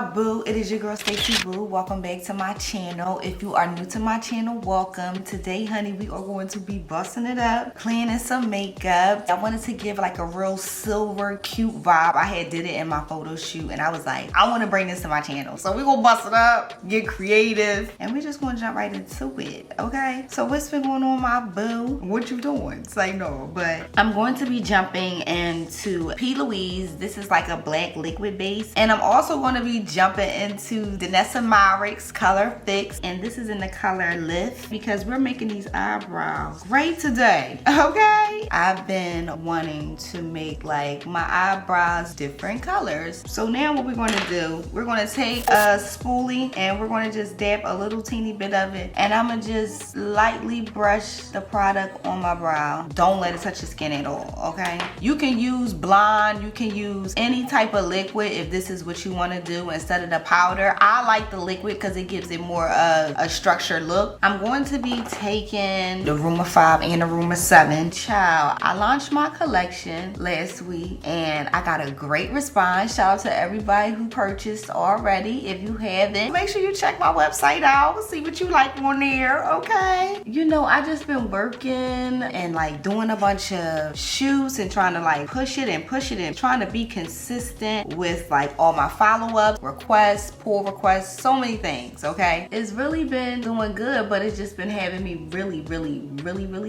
my boo? It is your girl Stacey Boo. Welcome back to my channel. If you are new to my channel, welcome. Today, honey, we are going to be busting it up, cleaning some makeup. I wanted to give like a real silver cute vibe. I had did it in my photo shoot and I was like, I want to bring this to my channel. So we're gonna bust it up, get creative, and we're just gonna jump right into it, okay? So what's been going on, my boo? What you doing? Say no, but I'm going to be jumping into P. Louise. This is like a black liquid base, and I'm also going to be jumping into Danessa Myricks Color Fix, and this is in the color Lift because we're making these eyebrows great today, okay? I've been wanting to make like my eyebrows different colors. So now what we're going to do, we're going to take a spoolie and we're going to just dab a little teeny bit of it, and I'm going to just lightly brush the product on my brow. Don't let it touch the skin at all, okay? You can use blonde, you can use any type of liquid if this is what you want to do instead of the powder. I like the liquid because it gives it more a structured look. I'm going to be taking the Room of 5 and the Room of 7. Child, I launched my collection last week and I got a great response. Shout out to everybody who purchased already. If you haven't, make sure you check my website out, see what you like on there, okay? You know, I just been working and like doing a bunch of shoots and trying to like push it and trying to be consistent with like all my follow-ups, requests, pull requests, so many things, okay? It's really been doing good, but it's just been having me really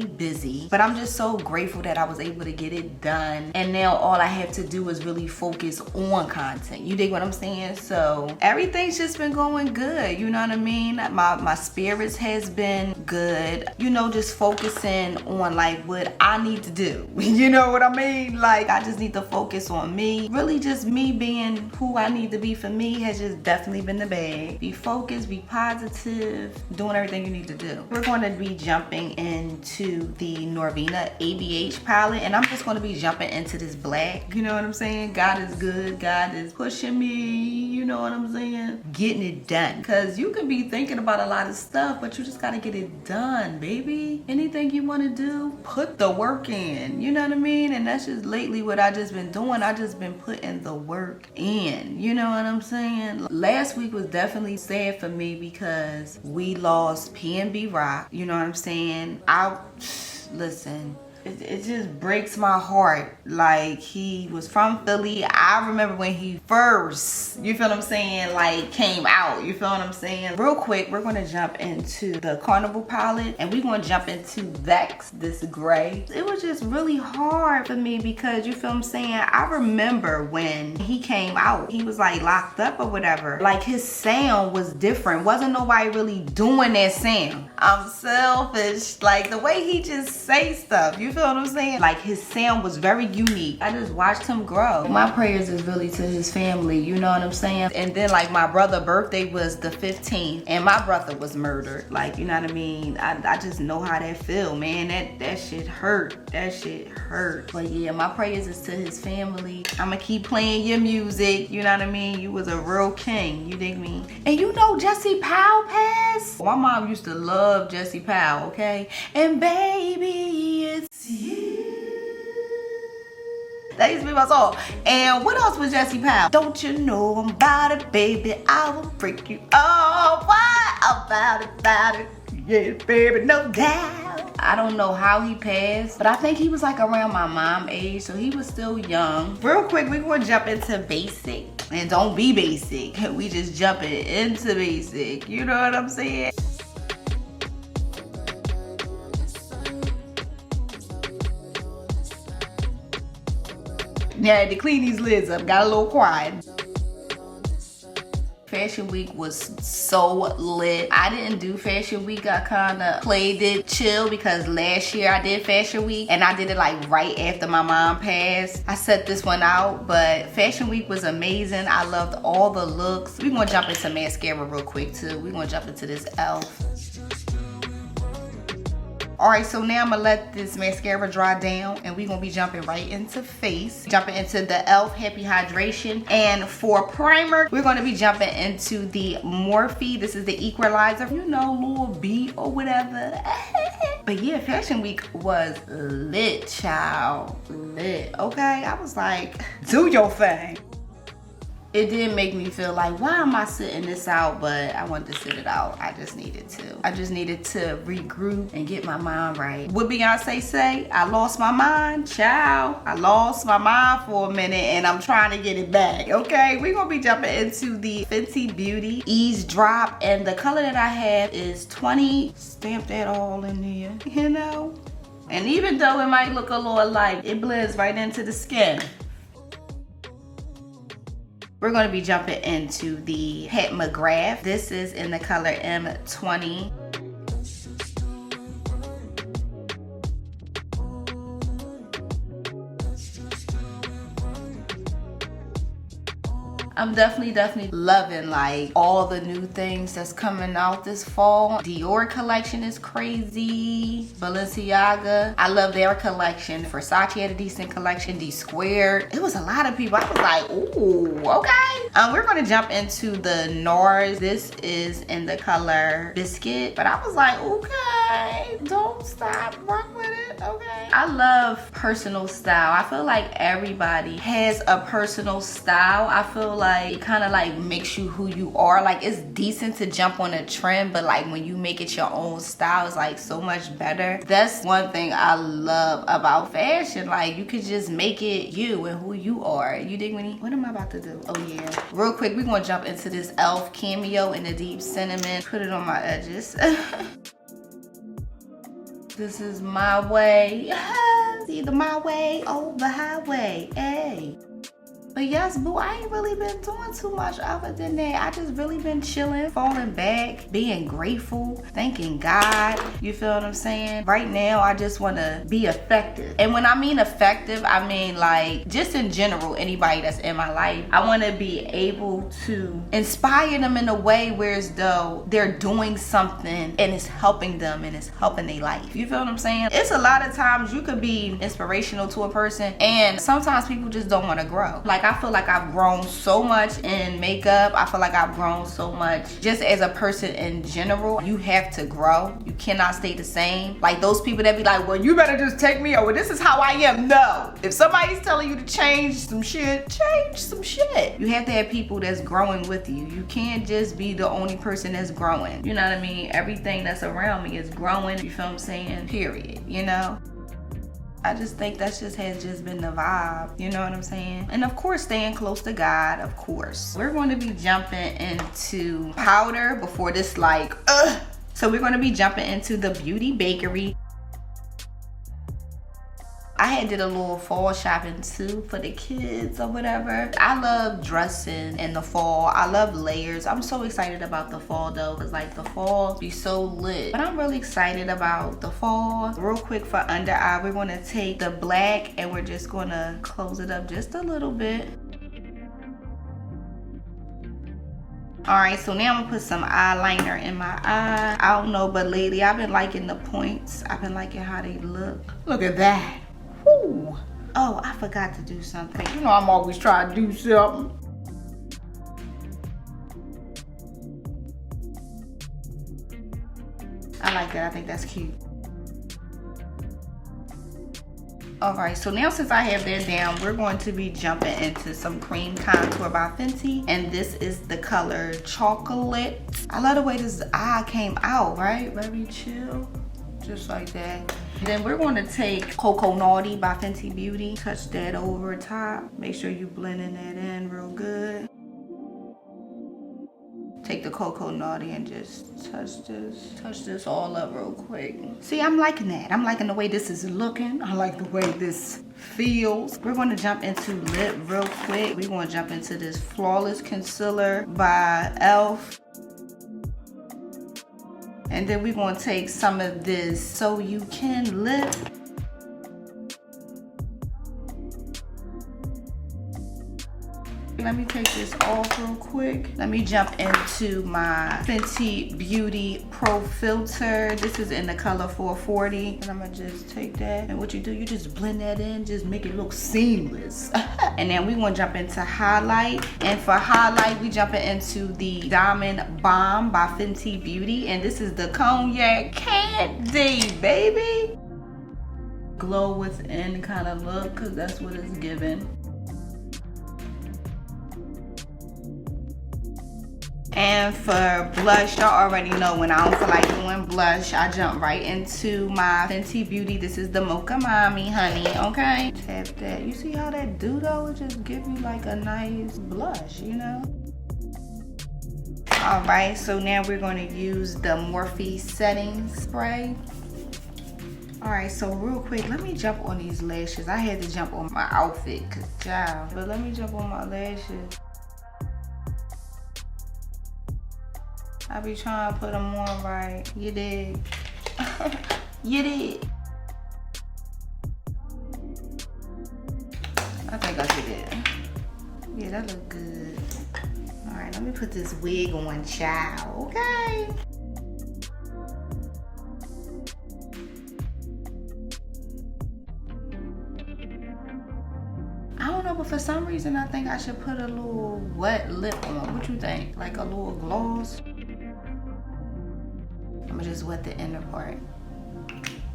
busy. But I'm just so grateful that I was able to get it done, and now all I have to do is really focus on content. You dig what I'm saying? So everything's just been going good, you know what I mean? My spirits has been good, you know, just focusing on like what I need to do. You know what I mean? Like I just need to focus on me. Really just me being who I need to be for me has just definitely been the bag. Be focused, be positive, doing everything you need to do. We're going to be jumping into the Norvina ABH palette, and I'm just going to be jumping into this black. You know what I'm saying? God is good. God is pushing me. You know what I'm saying? Getting it done. Because you can be thinking about a lot of stuff, but you just got to get it done, baby. Anything you want to do, put the work in. You know what I mean? And that's just lately what I just been doing. I just been putting the work in. You know what I'm saying? Last week was definitely sad for me because we lost P&B Rock. You know what I'm saying? Listen. It just breaks my heart. Like, he was from Philly. I remember when he first, you feel what I'm saying, like came out. You feel what I'm saying? Real quick, we're gonna jump into the Carnival palette and we're gonna jump into Vex, this gray. It was just really hard for me because, you feel what I'm saying, I remember when he came out, he was like locked up or whatever. Like his sound was different. Wasn't nobody really doing that sound. I'm selfish. Like the way he just say stuff, you feel what I'm saying? Like his sound was very unique. I just watched him grow. My prayers is really to his family, you know what I'm saying? And then like my brother's birthday was the 15th and my brother was murdered. Like, you know what I mean? I just know how that feel, man. That shit hurt. That shit hurt. But yeah, my prayers is to his family. I'ma keep playing your music, you know what I mean? You was a real king, you dig me? And you know Jesse Powell passed? My mom used to love Jesse Powell, okay? And baby, it's you. That used to be my song. And what else was Jesse Powell? Don't you know I'm about it, baby? I will freak you. Oh, what about it? Yeah, baby, no doubt. I don't know how he passed, but I think he was like around my mom age, so he was still young. Real quick, we're gonna jump into basic. And don't be basic. We just jumping into basic. You know what I'm saying? Yeah, I had to clean these lids up, got a little quiet. Fashion Week was so lit. I didn't do Fashion Week. I kind of played it chill because last year I did Fashion Week and I did it like right after my mom passed. I set this one out, but Fashion Week was amazing. I loved all the looks. We're gonna jump into mascara real quick too. We're gonna jump into this e.l.f. Alright, so now I'm gonna let this mascara dry down and we're gonna be jumping right into face. Jumping into the e.l.f. Happy Hydration. And for primer, we're gonna be jumping into the Morphe. This is the Equalizer. You know, little B or whatever. But yeah, Fashion Week was lit, child. Lit, okay? I was like, do your thing. It did make me feel like, why am I sitting this out? But I wanted to sit it out. I just needed to. I just needed to regroup and get my mind right. What Beyonce say? I lost my mind. Ciao. I lost my mind for a minute and I'm trying to get it back. Okay, we're gonna be jumping into the Fenty Beauty Eavesdrop, and the color that I have is 20. Stamp that all in there, you know? And even though it might look a little light, it blends right into the skin. We're going to be jumping into the Het McGrath. This is in the color M20. I'm definitely loving like all the new things that's coming out this fall. Dior collection is crazy. Balenciaga, I love their collection. Versace had a decent collection. D Squared. It was a lot of people. I was like, ooh, okay. We're gonna jump into the NARS. This is in the color Biscuit, but I was like, okay, don't stop, rock with it, okay. I love personal style. I feel like everybody has a personal style. I feel like it kind of like makes you who you are. Like, it's decent to jump on a trend, but like when you make it your own style, it's like so much better. That's one thing I love about fashion. Like, you could just make it you and who you are. You dig me? What am I about to do? Oh yeah. Real quick, we're gonna jump into this e.l.f. cameo in the deep cinnamon. Put it on my edges. This is my way. It's either my way or the highway. Hey. But yes, boo, I ain't really been doing too much other than that. I just really been chilling, falling back, being grateful, thanking God. You feel what I'm saying? Right now, I just want to be effective. And when I mean effective, I mean like just in general, anybody that's in my life, I want to be able to inspire them in a way where as though they're doing something and it's helping them and it's helping their life. You feel what I'm saying? It's a lot of times you could be inspirational to a person and sometimes people just don't want to grow. Like, I feel like I've grown so much in makeup. I feel like I've grown so much just as a person in general. You have to grow. You cannot stay the same. Like those people that be like, well, you better just take me over. This is how I am. No. If somebody's telling you to change some shit, change some shit. You have to have people that's growing with you. You can't just be the only person that's growing. You know what I mean? Everything that's around me is growing. You feel what I'm saying? Period. You know? I just think that's has just been the vibe, you know what I'm saying? And of course, staying close to God, of course. We're going to be jumping into powder before this like, So we're going to be jumping into the Beauty Bakery. I had did a little fall shopping too for the kids or whatever. I love dressing in the fall. I love layers. I'm so excited about the fall though, because like the fall be so lit. But I'm really excited about the fall. Real quick for under eye, we're gonna take the black and we're just gonna close it up just a little bit. Alright, so now I'm gonna put some eyeliner in my eye. I don't know, but lately I've been liking the points. I've been liking how they look. Look at that. Woo. Oh, I forgot to do something. You know I'm always trying to do something. I like that. I think that's cute. Alright, so now since I have that down, we're going to be jumping into some cream contour by Fenty. And this is the color Chocolate. I love the way this eye came out, right? Very chill. Just like that. Then we're going to take Cocoa Naughty by Fenty Beauty. Touch that over top. Make sure you blending that in real good. Take the Cocoa Naughty and just touch this all up real quick. See, I'm liking that. I'm liking the way this is looking. I like the way this feels. We're going to jump into lip real quick. We're going to jump into this Flawless Concealer by e.l.f. And then we're going to take some of this So You Can lip. Let me take this off real quick. Let me jump into my Fenty Beauty Pro Filter. This is in the color 440. And I'm gonna just take that. And what you do, you just blend that in, just make it look seamless. And then we gonna jump into highlight. And for highlight, we jumping into the Diamond Bomb by Fenty Beauty. And this is the Cognac Candy, baby. Glow within kind of look, cause that's what it's giving. And for blush, y'all already know when I don't feel like doing blush, I jump right into my Fenty Beauty. This is the Mocha Mommy, honey, okay? Tap that. You see how that do though? It just give you like a nice blush, you know? All right, so now we're gonna use the Morphe setting spray. All right, so real quick, let me jump on these lashes. I had to jump on my outfit, cause child, but let me jump on my lashes. I be trying to put them on right. You did. You did. I think I did it. Yeah, that look good. All right, let me put this wig on, child, okay? I don't know, but for some reason, I think I should put a little wet lip on. What you think? Like a little gloss? I'm gonna just wet the inner part.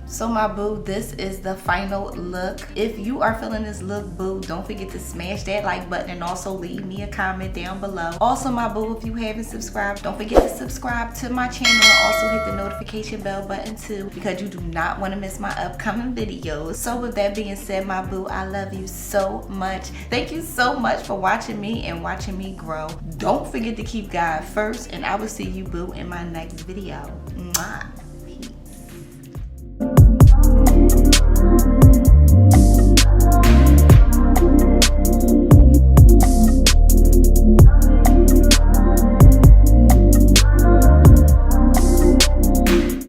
So my boo, this is the final look. If you are feeling this look, boo, don't forget to smash that like button and also leave me a comment down below. Also my boo, if you haven't subscribed, don't forget to subscribe to my channel and also hit the notification bell button too, because you do not want to miss my upcoming videos. So with that being said, my boo, I love you so much. Thank you so much for watching me and watching me grow. Don't forget to keep God first, and I will see you, boo, in my next video. Mwah.